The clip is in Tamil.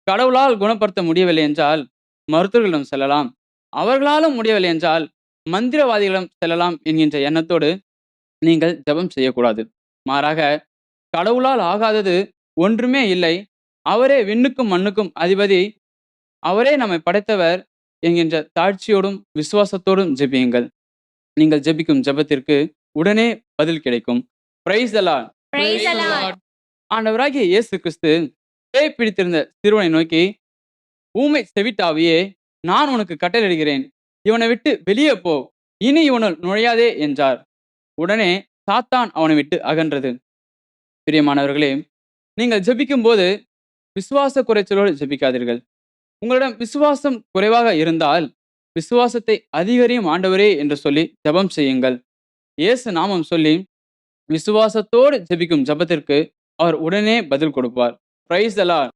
கடவுளால் குணப்படுத்த முடியவில்லை என்றால் மருத்துவர்களிடம் செல்லலாம். அவர்களாலும் முடியவில்லை என்றால் மந்திரவாதிகளிடம் செல்லலாம் என்கின்ற எண்ணத்தோடு நீங்கள் ஜெபம் செய்யக்கூடாது. மாறாக கடவுளால் ஆகாதது ஒன்றுமே இல்லை. அவரே விண்ணுக்கும் மண்ணுக்கும் அதிபதி. அவரே நம்மை படைத்தவர் என்கின்ற தாழ்ச்சியோடும், விசுவாசத்தோடும் ஜெபியுங்கள். நீங்கள் ஜெபிக்கும் ஜெபத்திற்கு உடனே பதில் கிடைக்கும். Praise the Lord. Praise the Lord. ஆண்டவராகிய இயேசு கிறிஸ்து பேய் பிடித்திருந்த சிறுவனை நோக்கி, ஊமை செவிட்டாவியே, நான் உனக்கு கட்டளையிடுகிறேன். இவனை விட்டு வெளியே போ. இனி இவனுள் நுழையாதே என்றார். உடனே சாத்தான் அவனை விட்டு அகன்றது. பிரியமானவர்களே, நீங்கள் ஜெபிக்கும்போது விசுவாச குறைச்சலோடு ஜெபிக்காதீர்கள். உங்களிடம் விசுவாசம் குறைவாக இருந்தால் விசுவாசத்தை அதிகரியும் ஆண்டவரே என்று சொல்லி ஜெபம் செய்யுங்கள். இயேசு நாமம் சொல்லி விசுவாசத்தோடு ஜெபிக்கும் ஜெபத்திற்கு அவர் உடனே பதில் கொடுப்பார். Praise the Lord.